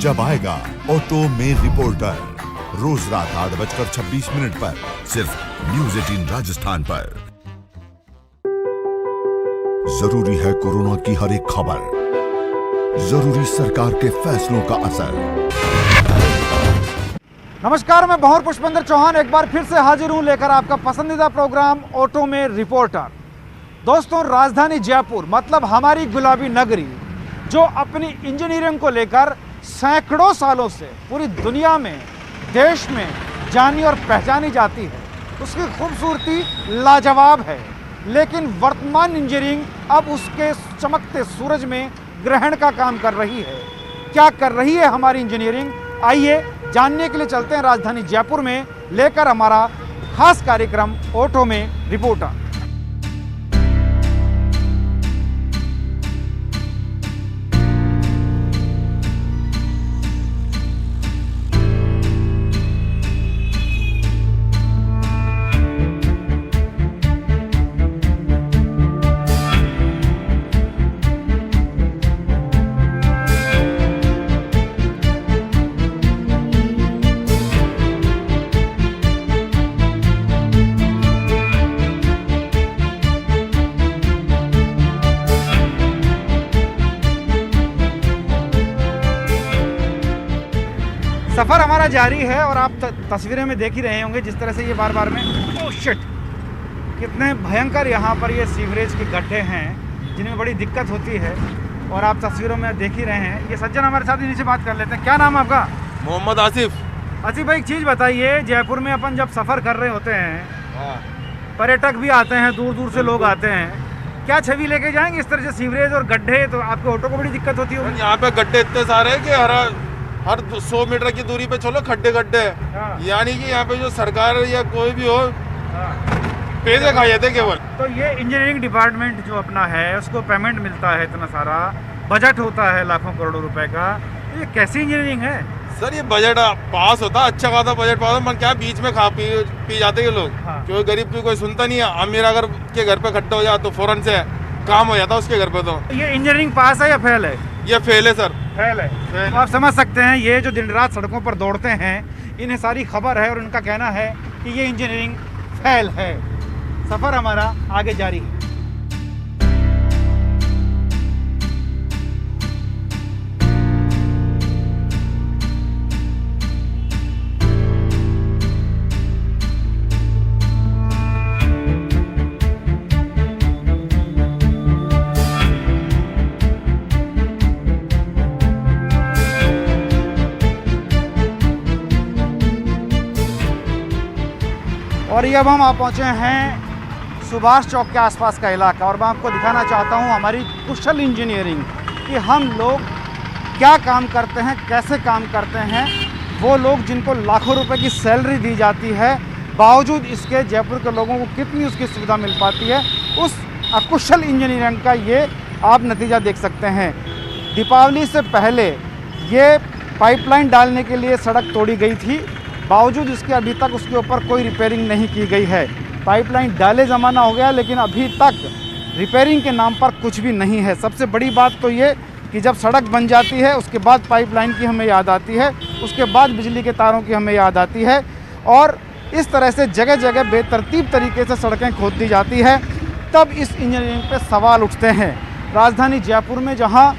जब आएगा ऑटो में रिपोर्टर, रोज रात 8:26 पर सिर्फ न्यूज 18 राजस्थान पर। जरूरी है कोरोना की हर एक खबर, जरूरी सरकार के फैसलों का असर। नमस्कार, मैं बहौर पुष्पेंद्र चौहान एक बार फिर से हाजिर हूं लेकर आपका पसंदीदा प्रोग्राम ऑटो में रिपोर्टर। दोस्तों, राजधानी जयपुर मतलब हमारी गुलाबी नगरी, जो अपनी इंजीनियरिंग को लेकर सैकड़ों सालों से पूरी दुनिया में, देश में जानी और पहचानी जाती है, उसकी खूबसूरती लाजवाब है। लेकिन वर्तमान इंजीनियरिंग अब उसके चमकते सूरज में ग्रहण का काम कर रही है। क्या कर रही है हमारी इंजीनियरिंग, आइए जानने के लिए चलते हैं राजधानी जयपुर में, लेकर हमारा खास कार्यक्रम ऑटो में रिपोर्टर। सफ़र हमारा जारी है और आप तस्वीरें में देख ही रहे होंगे जिस तरह से ये बार बार में ओह शिट, कितने भयंकर यहाँ पर ये सीवरेज के गड्ढे हैं जिनमें बड़ी दिक्कत होती है। और आप तस्वीरों में देख ही रहे हैं। ये सज्जन हमारे साथ इन्हीं से बात कर लेते हैं। क्या नाम है आपका? मोहम्मद आसिफ। आसिफ भाई, एक चीज़ बताइए, जयपुर में अपन जब सफ़र कर रहे होते हैं, पर्यटक भी आते हैं, दूर दूर से लोग आते हैं, क्या छवि लेके जाएंगे इस तरह से सीवरेज और गड्ढे? तो आपके ऑटो को बड़ी दिक्कत होती होगी। यहाँ पे गड्ढे इतने सारे हैं कि हर 100 मीटर की दूरी पे चलो खड्डे गड्ढे। यानी कि यहाँ पे जो सरकार या कोई भी हो पैसे खा जाते केवल। तो ये इंजीनियरिंग डिपार्टमेंट जो अपना है, उसको पेमेंट मिलता है, इतना सारा बजट होता है लाखों करोड़ों रुपए का, ये कैसी इंजीनियरिंग है? सर ये बजट पास होता, अच्छा खासा बजट पास होता, क्या बीच में खा पी जाते ये लोग। क्योंकि गरीब की कोई सुनता नहीं है। अमीर अगर के घर पे खड्डा हो जाए तो फौरन से काम हो जाता उसके घर पे। तो ये इंजीनियरिंग पास है या फेल है? ये फेल है सर, फेल है। तो आप समझ सकते हैं, ये जो दिन रात सड़कों पर दौड़ते हैं, इन्हें सारी खबर है और उनका कहना है कि ये इंजीनियरिंग फेल है। सफ़र हमारा आगे जारी है। और ये अब हम आप पहुँचे हैं सुभाष चौक के आसपास का इलाका, और मैं आपको दिखाना चाहता हूँ हमारी कुशल इंजीनियरिंग, कि हम लोग क्या काम करते हैं, कैसे काम करते हैं। वो लोग जिनको लाखों रुपए की सैलरी दी जाती है, बावजूद इसके जयपुर के लोगों को कितनी उसकी सुविधा मिल पाती है, उस अकुशल इंजीनियरिंग का ये आप नतीजा देख सकते हैं। दीपावली से पहले ये पाइपलाइन डालने के लिए सड़क तोड़ी गई थी, बावजूद इसके अभी तक उसके ऊपर कोई रिपेयरिंग नहीं की गई है। पाइपलाइन डाले ज़माना हो गया, लेकिन अभी तक रिपेयरिंग के नाम पर कुछ भी नहीं है। सबसे बड़ी बात तो ये कि जब सड़क बन जाती है उसके बाद पाइपलाइन की हमें याद आती है, उसके बाद बिजली के तारों की हमें याद आती है, और इस तरह से जगह जगह बेतरतीब तरीके से सड़कें खोद दी जाती है। तब इस इंजीनियरिंग पे सवाल उठते हैं। राजधानी जयपुर में जहाँ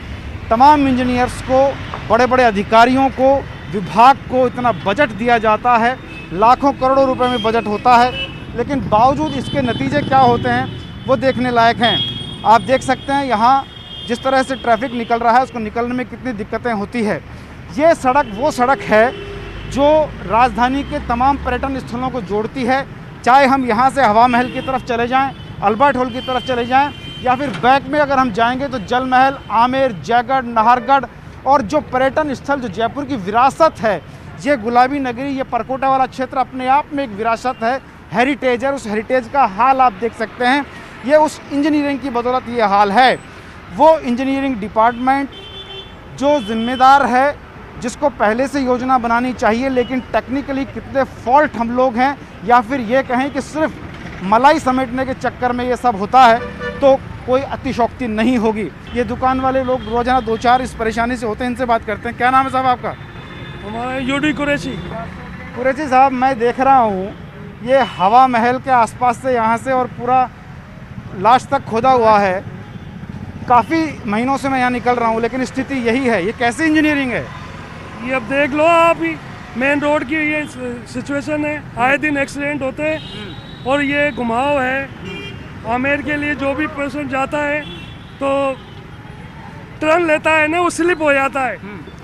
तमाम इंजीनियर्स को, बड़े बड़े अधिकारियों को, विभाग को इतना बजट दिया जाता है, लाखों करोड़ों रुपए में बजट होता है, लेकिन बावजूद इसके नतीजे क्या होते हैं वो देखने लायक हैं। आप देख सकते हैं यहाँ जिस तरह से ट्रैफिक निकल रहा है, उसको निकलने में कितनी दिक्कतें होती है। ये सड़क वो सड़क है जो राजधानी के तमाम पर्यटन स्थलों को जोड़ती है। चाहे हम यहाँ से हवा महल की तरफ चले जाएँ, अल्बर्ट हॉल की तरफ चले जाएँ, या फिर बैक में अगर हम जाएंगे तो जल महल, आमेर, जयगढ़, नाहरगढ़, और जो पर्यटन स्थल, जो जयपुर की विरासत है, ये गुलाबी नगरी, ये परकोटा वाला क्षेत्र अपने आप में एक विरासत है, हेरिटेज है। उस हेरिटेज का हाल आप देख सकते हैं। ये उस इंजीनियरिंग की बदौलत ये हाल है। वो इंजीनियरिंग डिपार्टमेंट जो जिम्मेदार है, जिसको पहले से योजना बनानी चाहिए, लेकिन टेक्निकली कितने फॉल्ट हम लोग हैं, या फिर ये कहें कि सिर्फ मलाई समेटने के चक्कर में ये सब होता है। तो कोई अतिशोक्ति नहीं होगी। ये दुकान वाले लोग रोजाना 2-4 इस परेशानी से होते हैं, इनसे बात करते हैं। क्या नाम है साहब आपका? हमारा यूडी कुरैशी। कुरैशी साहब, मैं देख रहा हूँ ये हवा महल के आसपास से यहाँ से और पूरा लास्ट तक खोदा हुआ है। काफ़ी महीनों से मैं यहाँ निकल रहा हूँ, लेकिन स्थिति यही है। ये कैसी इंजीनियरिंग है? ये अब देख लो आप ही, मेन रोड की ये सिचुएशन है, आए दिन एक्सीडेंट होते हैं और ये घुमाव है। आमेर के लिए जो भी पर्सन जाता है तो टर्न लेता है ना, वो स्लिप हो जाता है।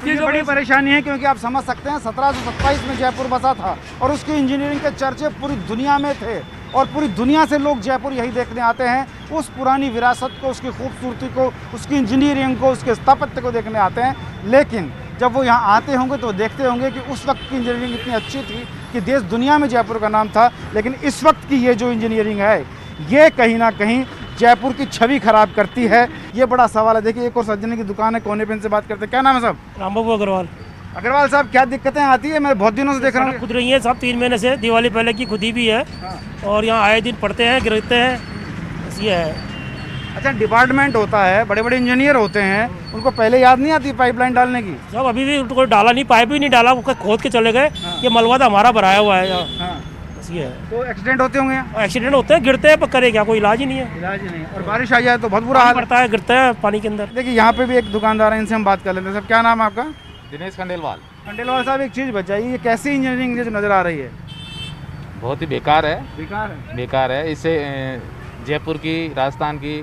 ये जो बड़ी परेशानी है, क्योंकि आप समझ सकते हैं 1727 में जयपुर बसा था और उसकी इंजीनियरिंग के चर्चे पूरी दुनिया में थे और पूरी दुनिया से लोग जयपुर यही देखने आते हैं। उस पुरानी विरासत को, उसकी खूबसूरती को, उसकी इंजीनियरिंग को, उसके स्थापत्य को देखने आते हैं। लेकिन जब वो यहाँ आते होंगे तो देखते होंगे कि उस वक्त की इंजीनियरिंग इतनी अच्छी थी कि देश दुनिया में जयपुर का नाम था। लेकिन इस वक्त की ये जो इंजीनियरिंग है, ये कहीं ना कहीं जयपुर की छवि खराब करती है। ये बड़ा सवाल है। देखिए, एक और सज्जन की दुकान है, कोने पे इनसे बात करते हैं। क्या नाम है साहब? रामबाबू अग्रवाल। अग्रवाल साहब, क्या दिक्कतें आती है? मैं बहुत दिनों से देख रहा हूँ। खुद रही है साहब 3 महीने से, दिवाली पहले की खुदी भी है और यहाँ आए दिन पढ़ते हैं, गिरते हैं, बस ये है। अच्छा, डिपार्टमेंट होता है, बड़े बड़े इंजीनियर होते हैं, उनको पहले याद नहीं आती पाइपलाइन डालने की? साहब अभी भी उनको डाला नहीं, पाइप भी नहीं डाला, वो खोद के चले गए। ये मलबा था हमारा भराया हुआ है यहाँ, बस ये है। तो एक्सीडेंट होते होंगे यहाँ? एक्सीडेंट होते हैं, गिरते हैं, पर करे क्या, कोई इलाज ही नहीं है। इलाज नहीं। और बारिश आ जाए तो बहुत बुरा हाल पड़ता है, गिरते हैं पानी के अंदर। देखिए, यहाँ पे भी एक दुकानदार है, इनसे हम बात कर लेते हैं। साहब, क्या नाम है आपका? दिनेश खंडेलवाल। खंडेलवाल साहब, एक चीज़ बताइए, ये कैसी इंजीनियरिंग जो नज़र आ रही है? बहुत ही बेकार है, बेकार है। बेकार है। इससे जयपुर की, राजस्थान की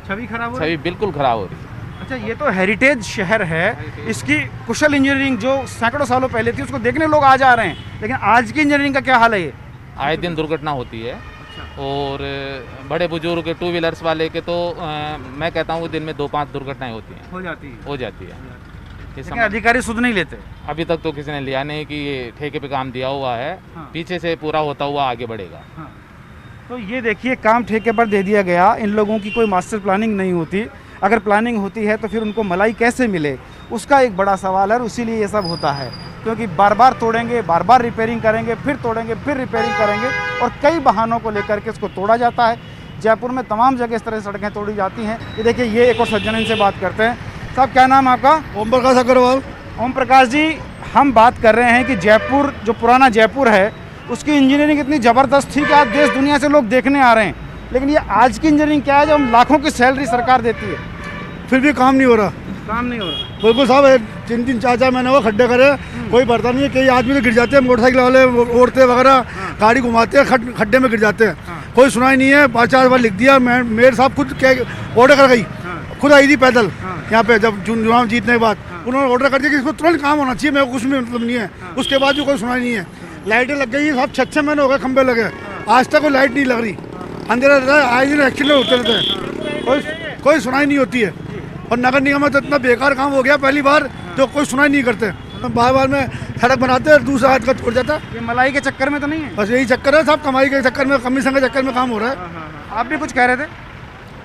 छवि खराब हो रही छवि है? बिल्कुल खराब हो रही है। अच्छा, ये तो हेरिटेज शहर है, इसकी कुशल इंजीनियरिंग जो सैकड़ों सालों पहले थी, उसको देखने लोग आ जा रहे हैं। लेकिन आज की इंजीनियरिंग का क्या हाल है? ये आए दिन दुर्घटना होती है और बड़े बुजुर्ग 2 व्हीलर्स वाले के तो मैं कहता हूँ दिन में 2-5 दुर्घटनाएं होती हैं, हो जाती है। ये लेकिन समझ अधिकारी सुध नहीं लेते। अभी तक तो किसी ने लिया नहीं कि ये ठेके पे काम दिया हुआ है, पीछे से पूरा होता हुआ आगे बढ़ेगा। तो ये देखिए, काम ठेके पर दे दिया गया। इन लोगों की कोई मास्टर प्लानिंग नहीं होती। अगर प्लानिंग होती है तो फिर उनको मलाई कैसे मिले, उसका एक बड़ा सवाल है। और इसीलिए ये सब होता है, क्योंकि बार बार तोड़ेंगे, बार बार रिपेयरिंग करेंगे, फिर तोड़ेंगे, फिर रिपेयरिंग करेंगे और कई बहानों को लेकर के इसको तोड़ा जाता है। जयपुर में तमाम जगह इस तरह से सड़कें तोड़ी जाती हैं। ये देखिए, ये एक और सज्जन, इनसे बात करते हैं। साहब, क्या नाम है आपका? ओम प्रकाश अग्रवाल। ओम प्रकाश जी, हम बात कर रहे हैं कि जयपुर, जो पुराना जयपुर है, उसकी इंजीनियरिंग इतनी ज़बरदस्त थी कि आज देश दुनिया से लोग देखने आ रहे हैं। लेकिन ये आज की इंजीनियरिंग क्या है, जब हम लाखों की सैलरी सरकार देती है, फिर भी काम नहीं हो रहा। काम नहीं हो रहा। बिल्कुल साहब, 3-3 4-4 महीने वो खड्डे करे, कोई भरता नहीं है। कई आदमी तो गिर जाते हैं, मोटरसाइकिल वाले, औरतें वगैरह गाड़ी घुमाते हैं, खड्डे में गिर जाते हैं। कोई सुनाई नहीं है। 5-4 बार लिख दिया। मेयर साहब खुद क्या ऑर्डर कर गई, खुद आई थी पैदल यहाँ पे, जब चुनाव जीतने के बाद उन्होंने ऑर्डर कर दिया कि इसको तुरंत काम होना चाहिए। मेरे को कुछ भी मतलब नहीं है। उसके बाद भी कोई सुनाई नहीं है। लाइटें लग गई सब, 6-6 महीने हो गए खंबे लगे, आज तक कोई लाइट नहीं लग रही। अंधेरा रहता है, आए दिन एक्सीडेंट होते रहते हैं, कोई सुनाई नहीं होती है। और नगर निगम में तो इतना बेकार काम हो गया पहली बार, तो कोई सुनाई नहीं करते। बार में सड़क बनाते हैं, दूसरा हाथ का छोड़ जाता है। ये मलाई के चक्कर में तो नहीं है? बस यही चक्कर है, सब कमाई के चक्कर में, कमीशन के चक्कर में काम हो रहा है। आप भी कुछ कह रहे थे?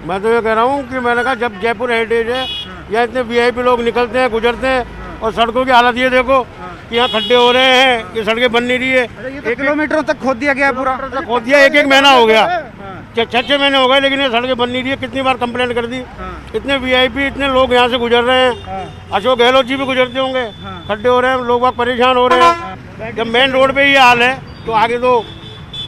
मैं तो ये कह रहा हूँ कि मैंने कहा जब जयपुर हेरिटेज है, या इतने वीआईपी लोग निकलते हैं, गुजरते हैं, और सड़कों की हालत ये देखो कि यहाँ खड्डे हो रहे हैं, कि सड़कें बन नहीं रही है। ये तो किलोमीटरों तक खोद दिया गया, पूरा खोद दिया, 1-1 महीना हो गया, 6-6 महीने हो गए, लेकिन ये सड़कें बन नहीं रही है। कितनी बार कंप्लेंट कर दी। इतने वीआईपी, इतने लोग यहाँ से गुजर रहे हैं। अशोक गहलोत जी भी गुजरते होंगे, खड्डे हो रहे हैं, लोग बहुत परेशान हो रहे हैं। जब मेन रोड पे ये हाल है तो आगे तो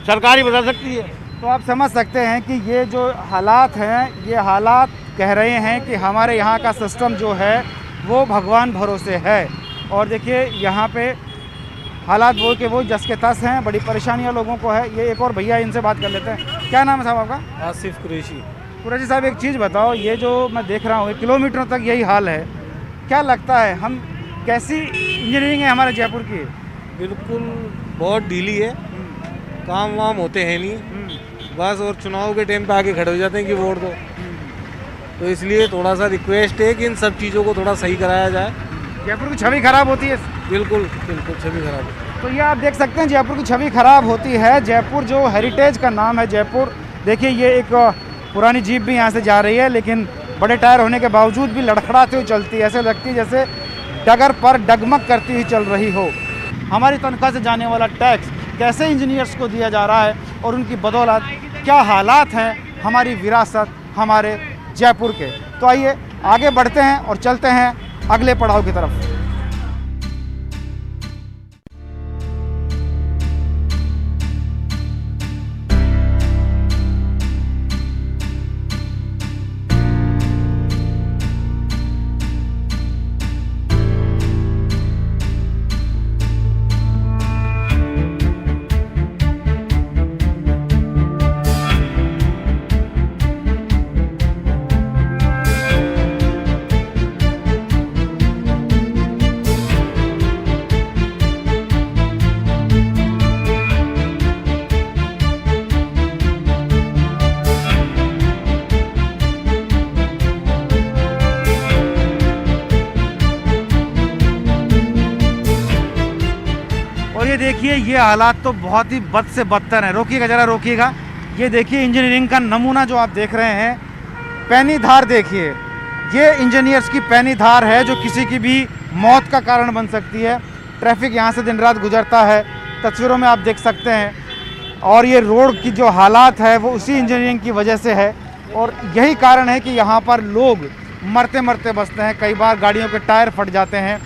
सरकार ही बता सकती है। तो आप समझ सकते हैं कि ये जो हालात हैं, ये हालात कह रहे हैं कि हमारे यहाँ का सिस्टम जो है वो भगवान भरोसे है। और देखिए, यहाँ पे हालात वो के वो जस के तस हैं, बड़ी परेशानियाँ लोगों को है। ये एक और भैया, इनसे बात कर लेते हैं। क्या नाम है साहब आपका? आसिफ कुरैशी। कुरैशी साहब, एक चीज़ बताओ, ये जो मैं देख रहा हूँ किलोमीटरों तक यही हाल है, क्या लगता है हम कैसी इंजीनियरिंग है हमारे जयपुर की? बिल्कुल बहुत ढीली है, काम वाम होते हैं नहीं, बस और चुनाव के टाइम पे आके खड़े हो जाते हैं कि वोट दो। तो इसलिए थोड़ा सा रिक्वेस्ट है कि इन सब चीज़ों को थोड़ा सही कराया जाए। जयपुर की छवि खराब होती है। बिल्कुल बिल्कुल छवि खराब है। तो ये आप देख सकते हैं, जयपुर की छवि खराब होती है। जयपुर जो हेरिटेज का नाम है जयपुर, देखिए ये एक पुरानी जीप भी यहाँ से जा रही है, लेकिन बड़े टायर होने के बावजूद भी लड़खड़ाते हुए चलती है। ऐसे लगती है जैसे डगर पर डगमग करती हुई चल रही हो। हमारी तनख्वाह से जाने वाला टैक्स कैसे इंजीनियर्स को दिया जा रहा है और उनकी बदौलत क्या हालात हैं हमारी विरासत हमारे जयपुर के। तो आइए आगे बढ़ते हैं और चलते हैं अगले पड़ाव की तरफ। और ये देखिए, ये हालात तो बहुत ही बद से बदतर हैं। रोकिएगा ज़रा, रोकिएगा। ये देखिए इंजीनियरिंग का नमूना जो आप देख रहे हैं, पैनी धार देखिए। ये इंजीनियर्स की पैनी धार है जो किसी की भी मौत का कारण बन सकती है। ट्रैफिक यहाँ से दिन रात गुजरता है, तस्वीरों में आप देख सकते हैं। और ये रोड की जो हालात है वो उसी इंजीनियरिंग की वजह से है, और यही कारण है कि यहाँ पर लोग मरते मरते बसते हैं। कई बार गाड़ियों के टायर फट जाते हैं,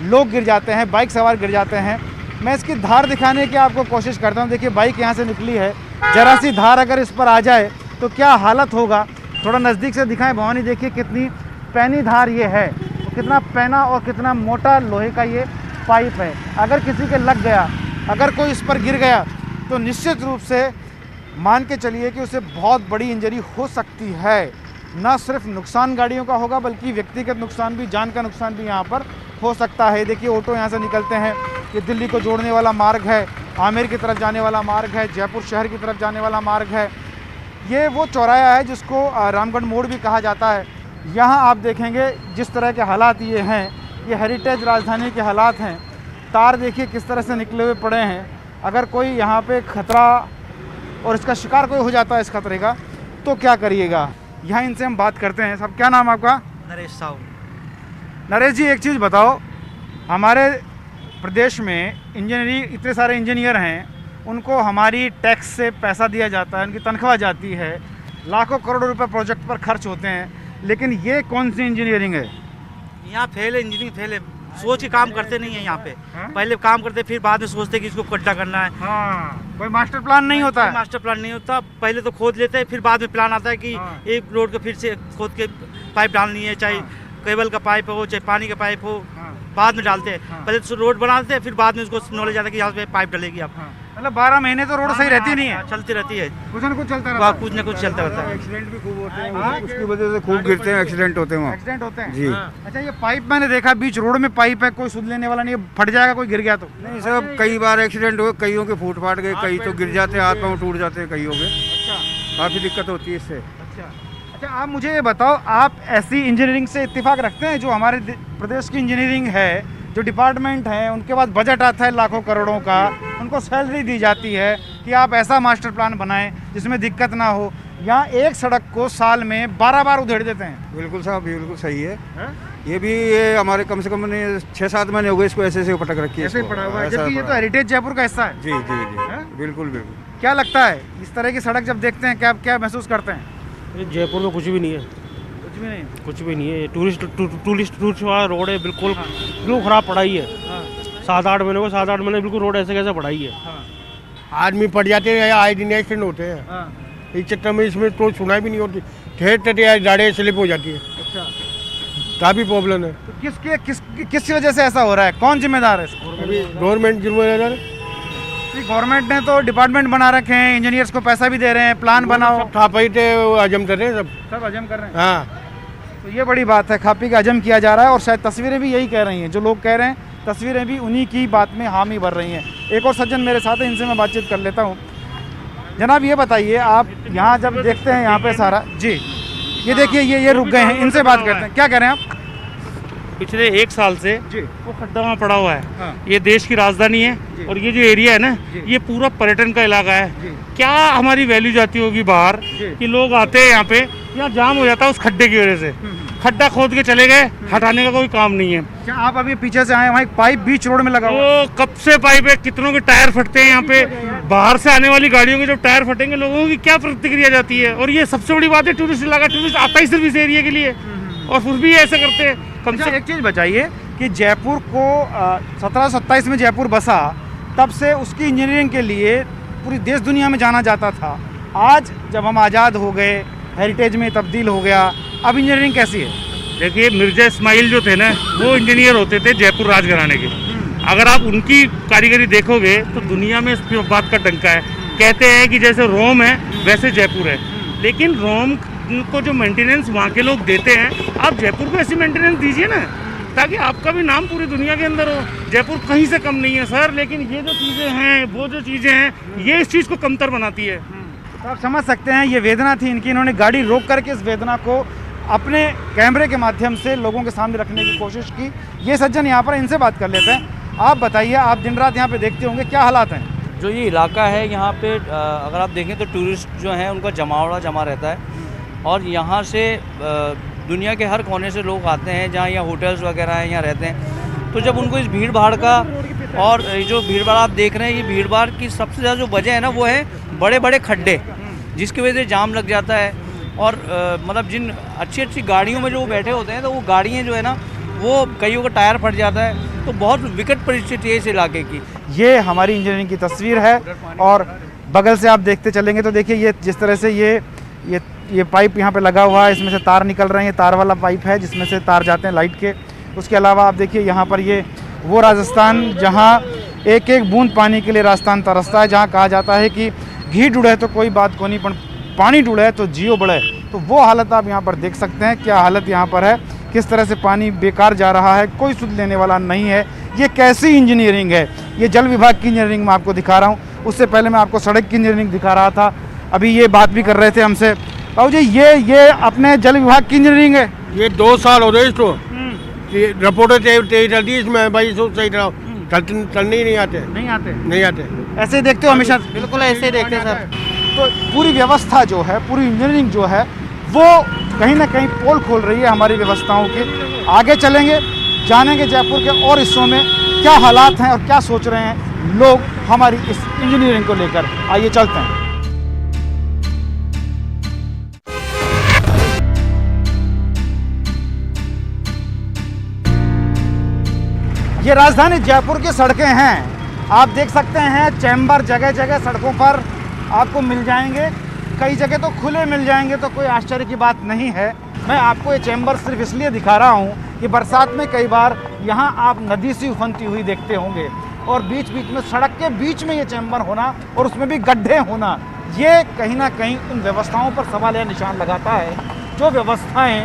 लोग गिर जाते हैं, बाइक सवार गिर जाते हैं। मैं इसकी धार दिखाने की आपको कोशिश करता हूँ। देखिए बाइक यहाँ से निकली है, ज़रा सी धार अगर इस पर आ जाए तो क्या हालत होगा। थोड़ा नज़दीक से दिखाएं भवानी, देखिए कितनी पैनी धार ये है, तो कितना पैना और कितना मोटा लोहे का ये पाइप है। अगर किसी के लग गया, अगर कोई इस पर गिर गया, तो निश्चित रूप से मान के चलिए कि उसे बहुत बड़ी इंजरी हो सकती है। ना सिर्फ नुकसान गाड़ियों का होगा बल्कि व्यक्तिगत नुकसान भी, जान का नुकसान भी यहाँ पर हो सकता है। देखिए ऑटो यहाँ से निकलते हैं, ये दिल्ली को जोड़ने वाला मार्ग है, आमेर की तरफ जाने वाला मार्ग है, जयपुर शहर की तरफ जाने वाला मार्ग है। ये वो चौराहा है जिसको रामगढ़ मोड़ भी कहा जाता है। यहाँ आप देखेंगे जिस तरह के हालात ये हैं, ये हेरिटेज राजधानी के हालात हैं। तार देखिए किस तरह से निकले हुए पड़े हैं। अगर कोई यहाँ पे खतरा और इसका शिकार कोई हो जाता है इस खतरे का, तो क्या करिएगा। यहाँ इनसे हम बात करते हैं। सब क्या नाम आपका? नरेश साहू। नरेश जी, एक चीज़ बताओ, हमारे प्रदेश में इंजीनियरिंग, इतने सारे इंजीनियर हैं, उनको हमारी टैक्स से पैसा दिया जाता है, उनकी तनख्वाह जाती है, लाखों करोड़ों रुपए प्रोजेक्ट पर खर्च होते हैं, लेकिन ये कौन सी इंजीनियरिंग है? यहाँ फेल है, इंजीनियरिंग फेल है। सोच के काम करते नहीं है यहाँ पे। पहले काम करते फिर बाद में सोचते कि इसको गड्ढा करना है। हाँ, कोई मास्टर प्लान नहीं होता है। मास्टर प्लान नहीं होता, पहले तो खोद लेते हैं, फिर बाद में प्लान आता है कि एक रोड को फिर से खोद के पाइप डालनी है, चाहे केबल का पाइप हो चाहे पानी का पाइप हो, बाद में डालते हैं। पहले तो रोड बनाते हैं, फिर बाद में उसको नॉलेज आता है कि यहाँ पे पाइप डलेगी। आप मतलब 12 महीने तो रोड सही रहती नहीं है, चलती रहती है, कुछ न कुछ चलता रहता है। कुछ न कुछ चलता रहता है। एक्सीडेंट भी खूब होते हैं, उसकी वजह से खूब गिरते हैं, एक्सीडेंट होते हैं वहाँ। एक्सीडेंट होते हैं जी। अच्छा, ये पाइप मैंने देखा बीच रोड में पाइप है, कोई सुध लेने वाला नहीं है, फट जाएगा कोई गिर गया तो? नहीं सब, कई बार एक्सीडेंट हुए, कईयों के फूट फाट गए, कई तो गिर जाते हैं, हाथ पाँव टूट जाते हैं कईयों के। अच्छा, काफ़ी दिक्कत होती है इससे। अच्छा, आप मुझे ये बताओ, आप ऐसी इंजीनियरिंग से इत्तेफाक रखते हैं जो हमारे प्रदेश की इंजीनियरिंग है, जो डिपार्टमेंट है, उनके पास बजट आता है लाखों करोड़ों का, उनको सैलरी दी जाती है कि आप ऐसा मास्टर प्लान बनाएं जिसमें दिक्कत ना हो। यहाँ एक सड़क को साल में 12 बार उधेड़ देते हैं। बिल्कुल साहब, बिल्कुल सही है। ये भी ये हमारे कम से कम 6-7 महीने हो गए इसको ऐसे पटक रखी है। ऐसे ही पड़ा हुआ है, जबकि ये तो हेरिटेज जयपुर का हिस्सा है। जी जी जी, बिल्कुल बिल्कुल। क्या लगता है इस तरह की सड़क जब देखते हैं, क्या क्या महसूस करते हैं? जयपुर में कुछ भी नहीं है, कुछ भी नहीं, कुछ भी नहीं है। टूरिस्ट वाला रोड है, बिल्कुल बिल्कुल ख़राब पढ़ाई है। 7-8 महीने को 7-8 महीने बिल्कुल रोड ऐसे कैसे पढ़ाई है। आदमी पड़ जाते हैं, आए दिन एक्सीडेंट होते हैं। इस चक्कर में इसमें तो सुनाई भी नहीं होती, ठेठ गाड़ी स्लिप हो जाती है। अच्छा, काफ़ी प्रॉब्लम है। तो किस वजह से ऐसा हो रहा है? कौन जिम्मेदार है इसको? गवर्नमेंट जिम्मेदार। गवर्नमेंट ने तो डिपार्टमेंट बना रखे हैं, इंजीनियर्स को पैसा भी दे रहे हैं, प्लान बनाओ। खा पी थे, हजम कर रहे हैं सब हजम कर रहे हैं। हाँ, तो ये बड़ी बात है, खा पी का हजम किया जा रहा है। और शायद तस्वीरें भी यही कह रही हैं, जो लोग कह रहे हैं तस्वीरें भी उन्हीं की बात में हामी भर रही हैं। एक और सज्जन मेरे साथ है, इनसे मैं बातचीत कर लेता हूँ। जनाब ये बताइए, आप यहाँ जब देखते हैं यहाँ पे सारा, जी ये देखिए ये रुक गए हैं, इनसे बात करते हैं। क्या कह रहे हैं आप? पिछले 1 साल से जी। वो खड्डा वहाँ पड़ा हुआ है। हाँ। ये देश की राजधानी है जी। और ये जो एरिया है ना, जी। ये पूरा पर्यटन का इलाका है। जी। क्या हमारी वैल्यू जाती होगी बाहर जी। कि लोग आते हैं यहाँ पे, यहाँ जाम हो जाता है उस खड्डे की वजह से। खड्डा खोद के चले गए, हटाने का कोई काम नहीं है। क्या आप अभी पीछे से आए, वहाँ एक पाइप बीच रोड में लगा हुआ है। वो कब से पाइप है, कितनों के टायर फटते हैं यहाँ पे। बाहर से आने वाली गाड़ियों के जब टायर फटेंगे, लोगों की क्या प्रतिक्रिया जाती है। और ये सबसे बड़ी बात है, टूरिस्ट इलाका, टूरिस्ट आता ही सिर्फ इस एरिया के लिए और फिर भी ऐसे करते हैं। कम अच्छा, से एक चीज़ बताइए कि जयपुर को 1727 में जयपुर बसा, तब से उसकी इंजीनियरिंग के लिए पूरी देश दुनिया में जाना जाता था। आज जब हम आज़ाद हो गए, हेरिटेज में तब्दील हो गया, अब इंजीनियरिंग कैसी है? देखिए, मिर्जा इस्माइल जो थे ना, वो इंजीनियर होते थे जयपुर राजघराने के। अगर आप उनकी कारीगरी देखोगे तो दुनिया में इस बात का डंका है। कहते हैं कि जैसे रोम है वैसे जयपुर है, लेकिन रोम को जो मेंटेनेंस वहाँ के लोग देते हैं, आप जयपुर को ऐसी मेंटेनेंस दीजिए ना, ताकि आपका भी नाम पूरी दुनिया के अंदर हो। जयपुर कहीं से कम नहीं है सर, लेकिन ये जो चीज़ें हैं, वो जो चीज़ें हैं, ये इस चीज़ को कमतर बनाती है। तो आप समझ सकते हैं, ये वेदना थी इनकी। इन्होंने गाड़ी रोक करके इस वेदना को अपने कैमरे के माध्यम से लोगों के सामने रखने की कोशिश की। ये सज्जन यहाँ पर, इनसे बात कर लेते हैं। आप बताइए, आप दिन रात यहाँ पे देखते होंगे, क्या हालात हैं? जो ये इलाका है यहाँ पे, अगर आप देखें तो टूरिस्ट जो हैं उनका जमावड़ा जमा रहता है और यहाँ से दुनिया के हर कोने से लोग आते हैं, जहाँ यहाँ होटल्स वगैरह हैं, यहाँ रहते हैं। तो जब उनको इस भीड़ भाड़ का, और जो भीड़ भाड़ आप देख रहे हैं, ये भीड़ भाड़ की सबसे ज़्यादा जो वजह है ना, वो है बड़े बड़े खड्डे, जिसकी वजह से जाम लग जाता है। और मतलब जिन अच्छी अच्छी गाड़ियों में जो वो बैठे होते हैं, तो वो गाड़ियाँ जो है ना, वो कईयों का टायर फट जाता है। तो बहुत विकट परिस्थिति है इस इलाके की। ये हमारी इंजीनियरिंग की तस्वीर है और बगल से आप देखते चलेंगे तो देखिए, ये जिस तरह से ये पाइप यहाँ पे लगा हुआ है, इसमें से तार निकल रहे हैं। ये तार वाला पाइप है जिसमें से तार जाते हैं लाइट के। उसके अलावा आप देखिए यहाँ पर, ये वो राजस्थान जहाँ एक एक बूंद पानी के लिए राजस्थान तरसता है, जहाँ कहा जाता है कि घी डूढ़े तो कोई बात को नहीं, पर पानी डूढ़े तो जियो बढ़े। तो वो हालत आप यहाँ पर देख सकते हैं, क्या हालत यहाँ पर है, किस तरह से पानी बेकार जा रहा है, कोई सुध लेने वाला नहीं है। ये कैसी इंजीनियरिंग है? ये जल विभाग की इंजीनियरिंग मैं आपको दिखा रहा हूँ। उससे पहले मैं आपको सड़क की इंजीनियरिंग दिखा रहा था। अभी ये बात भी कर रहे थे हमसे, बाबू जी, ये अपने जल विभाग की इंजीनियरिंग है। ये 2 साल हो रहे इसको, रिपोर्टें तेज चलती है इसमें, भाई सब सही रहा, चलने ही नहीं आते। ऐसे ही देखते हो हमेशा? बिल्कुल ऐसे ही देखते हैं सर। तो पूरी व्यवस्था जो है, पूरी इंजीनियरिंग जो है, वो कहीं ना कहीं पोल खोल रही है हमारी व्यवस्थाओं की। आगे चलेंगे, जानेंगे जयपुर के और हिस्सों में क्या हालात हैं और क्या सोच रहे हैं लोग हमारी इस इंजीनियरिंग को लेकर। आइए चलते हैं। ये राजधानी जयपुर की सड़कें हैं। आप देख सकते हैं, चैम्बर जगह जगह सड़कों पर आपको मिल जाएंगे। कई जगह तो खुले मिल जाएंगे, तो कोई आश्चर्य की बात नहीं है। मैं आपको ये चैम्बर सिर्फ इसलिए दिखा रहा हूँ कि बरसात में कई बार यहाँ आप नदी सी उफनती हुई देखते होंगे, और बीच बीच में, सड़क के बीच में ये चैम्बर होना और उसमें भी गड्ढे होना, ये कहीं ना कहीं उन व्यवस्थाओं पर सवाल या निशान लगाता है। जो व्यवस्थाएँ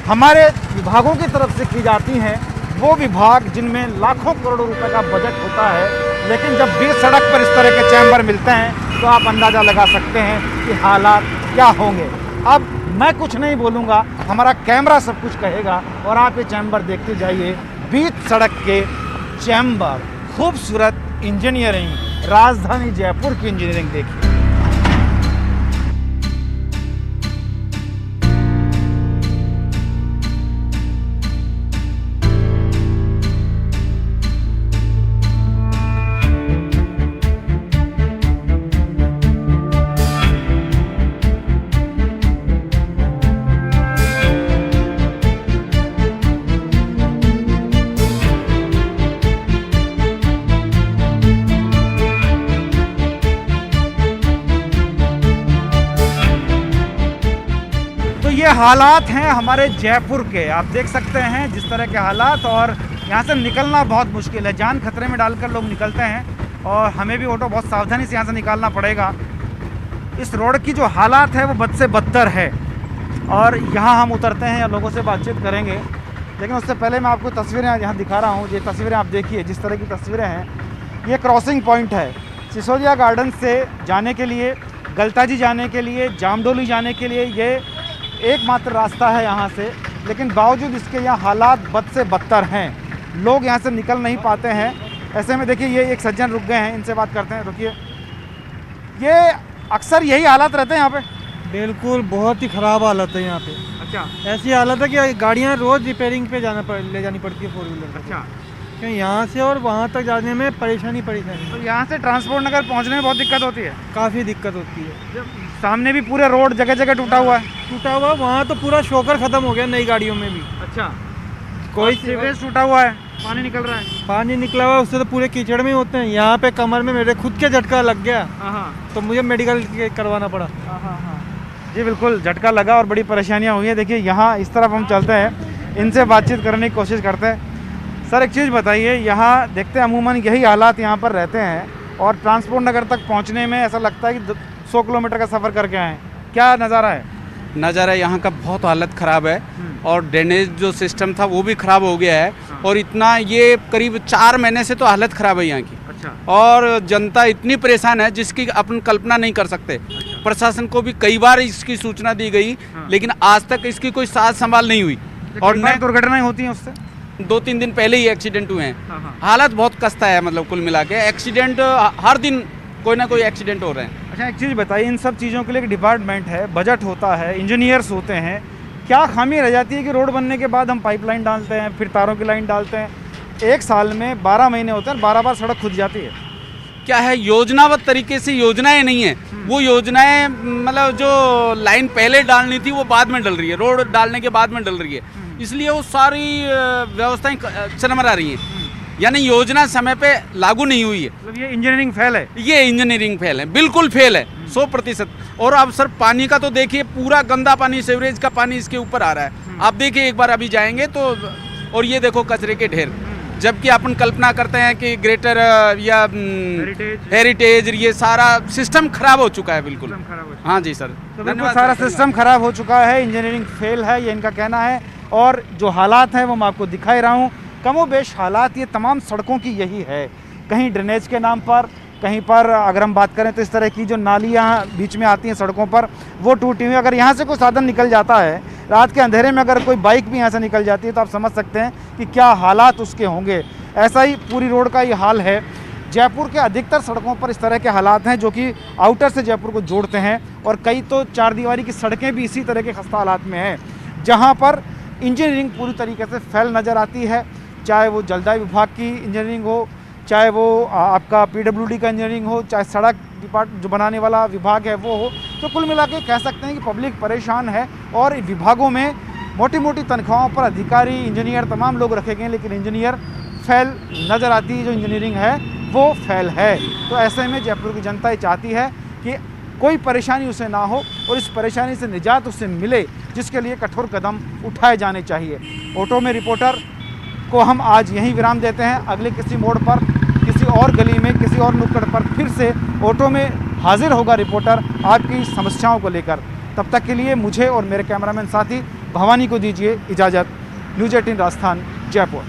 हमारे विभागों की तरफ से की जाती हैं, वो विभाग जिनमें लाखों करोड़ों रुपए का बजट होता है, लेकिन जब बीच सड़क पर इस तरह के चैम्बर मिलते हैं तो आप अंदाज़ा लगा सकते हैं कि हालात क्या होंगे। अब मैं कुछ नहीं बोलूँगा, हमारा कैमरा सब कुछ कहेगा और आप ये चैम्बर देखते जाइए। बीच सड़क के चैम्बर, खूबसूरत इंजीनियरिंग, राजधानी जयपुर की इंजीनियरिंग देखिए। ये हालात हैं हमारे जयपुर के। आप देख सकते हैं जिस तरह के हालात, और यहाँ से निकलना बहुत मुश्किल है। जान खतरे में डालकर लोग निकलते हैं और हमें भी ऑटो बहुत सावधानी से यहाँ से निकालना पड़ेगा। इस रोड की जो हालात है वो बद से बदतर है, और यहाँ हम उतरते हैं या लोगों से बातचीत करेंगे। लेकिन उससे पहले मैं आपको तस्वीरें यहाँ दिखा रहा हूँ। ये तस्वीरें आप देखिए, जिस तरह की तस्वीरें हैं। ये क्रॉसिंग पॉइंट है सिसोदिया गार्डन से जाने के लिए, गलताजी जाने के लिए, जामडोली जाने के लिए। ये एकमात्र रास्ता है यहाँ से लेकिन बावजूद इसके यहाँ हालात बद से बदतर हैं, लोग यहाँ से निकल नहीं पाते हैं। ऐसे में देखिए ये एक सज्जन रुक गए हैं, इनसे बात करते हैं। रुकिए, ये अक्सर यही हालात रहते हैं यहाँ पे? बिल्कुल, बहुत ही ख़राब हालत है यहाँ पे। अच्छा, ऐसी हालत है कि गाड़ियाँ रोज़ रिपेयरिंग पे ले जानी पड़ती है 4 व्हीलर। अच्छा, क्योंकि यहाँ से और वहाँ तक जाने में परेशानी। तो यहाँ से ट्रांसपोर्ट नगर पहुँचने में बहुत दिक्कत होती है? काफ़ी दिक्कत होती है। सामने भी पूरे रोड जगह जगह टूटा हुआ है। टूटा हुआ, वहाँ तो पूरा शोकर ख़त्म हो गया नई गाड़ियों में भी। अच्छा, कोई सीवेज टूटा हुआ है, पानी निकल रहा है? पानी निकला हुआ है, उससे तो पूरे कीचड़ में होते हैं। यहाँ पे कमर में मेरे खुद के झटका लग गया, तो मुझे मेडिकल करवाना पड़ा। जी बिल्कुल, झटका लगा और बड़ी परेशानियाँ हुई हैं। देखिए यहाँ इस तरफ हम चलते हैं, इनसे बातचीत करने की कोशिश करते हैं। सर एक चीज़ बताइए, यहाँ देखते हैं अमूमन यही हालात यहाँ पर रहते हैं और ट्रांसपोर्ट नगर तक पहुँचने में ऐसा लगता है कि 100 किलोमीटर का सफ़र करके आए। क्या नज़ारा है? नज़ारा यहाँ का बहुत हालत ख़राब है और ड्रेनेज जो सिस्टम था वो भी ख़राब हो गया है। और इतना ये करीब 4 महीने से तो हालत ख़राब है यहाँ की। अच्छा। और जनता इतनी परेशान है जिसकी अपन कल्पना नहीं कर सकते। अच्छा। प्रशासन को भी कई बार इसकी सूचना दी गई, लेकिन आज तक इसकी कोई साज संभाल नहीं हुई। और दुर्घटनाएं होती हैं उससे? 2-3 दिन पहले ही एक्सीडेंट हुए हैं। हालत बहुत कस्ता है, मतलब कुल मिला के एक्सीडेंट हर दिन कोई ना कोई एक्सीडेंट हो रहे हैं। अच्छा, एक चीज़ बताइए, इन सब चीज़ों के लिए एक डिपार्टमेंट है, बजट होता है, इंजीनियर्स होते हैं, क्या खामी रह जाती है कि रोड बनने के बाद हम पाइपलाइन डालते हैं, फिर तारों की लाइन डालते हैं, 1 साल में 12 महीने होते हैं, 12 बार सड़क खुद जाती है? क्या है, योजनाबद्ध तरीके से योजनाएं नहीं है। वो योजनाएं मतलब जो लाइन पहले डालनी थी वो बाद में डल रही है, रोड डालने के बाद में डल रही है, इसलिए वो सारी व्यवस्थाएं चरमरा रही हैं। यानी योजना समय पे लागू नहीं हुई है। मतलब ये इंजीनियरिंग फेल है? ये इंजीनियरिंग फेल है, बिल्कुल फेल है, 100%। और अब सर पानी का तो देखिए, पूरा गंदा पानी, सीवरेज का पानी इसके ऊपर आ रहा है। आप देखिए एक बार अभी जाएंगे तो, और ये देखो कचरे के ढेर। जबकि अपन कल्पना करते हैं कि ग्रेटर या हेरिटेज, ये सारा सिस्टम खराब हो चुका है बिल्कुल। हाँ जी सर, तो बिल्कुल सारा सिस्टम खराब हो चुका है, इंजीनियरिंग फेल है, ये इनका कहना है। और जो हालात हैं वो मैं आपको दिखा रहा हूँ, कमोबेश हालात ये तमाम सड़कों की यही है। कहीं ड्रेनेज के नाम पर, कहीं पर अगर हम बात करें तो इस तरह की जो नालियाँ बीच में आती हैं सड़कों पर, वो टूटी हुई। अगर यहाँ से कोई साधन निकल जाता है, रात के अंधेरे में अगर कोई बाइक भी यहाँ से निकल जाती है, तो आप समझ सकते हैं कि क्या हालात उसके होंगे। ऐसा ही पूरी रोड का ये हाल है। जयपुर के अधिकतर सड़कों पर इस तरह के हालात हैं जो कि आउटर से जयपुर को जोड़ते हैं, और कई तो 4 दीवारी की सड़कें भी इसी तरह के खस्ता हालात में हैं, जहाँ पर इंजीनियरिंग पूरी तरीके से फेल नज़र आती है। चाहे वो जलदाय विभाग की इंजीनियरिंग हो, चाहे वो आपका PWD का इंजीनियरिंग हो, चाहे सड़क डिपार्टमेंट जो बनाने वाला विभाग है वो हो। तो कुल मिला के कह सकते हैं कि पब्लिक परेशान है और विभागों में मोटी मोटी तनख्वाहों पर अधिकारी, इंजीनियर, तमाम लोग रखे गए, लेकिन इंजीनियर फेल नज़र आती है। जो इंजीनियरिंग है वो फेल है। तो ऐसे में जयपुर की जनता ये चाहती है कि कोई परेशानी उसे ना हो और इस परेशानी से निजात उसे मिले, जिसके लिए कठोर कदम उठाए जाने चाहिए। ऑटो में रिपोर्टर को हम आज यहीं विराम देते हैं। अगले किसी मोड़ पर, किसी और गली में, किसी और नुक्कड़ पर फिर से ऑटो में हाजिर होगा रिपोर्टर आपकी समस्याओं को लेकर। तब तक के लिए मुझे और मेरे कैमरामैन साथी भवानी को दीजिए इजाज़त। न्यूज़ 18 राजस्थान, जयपुर।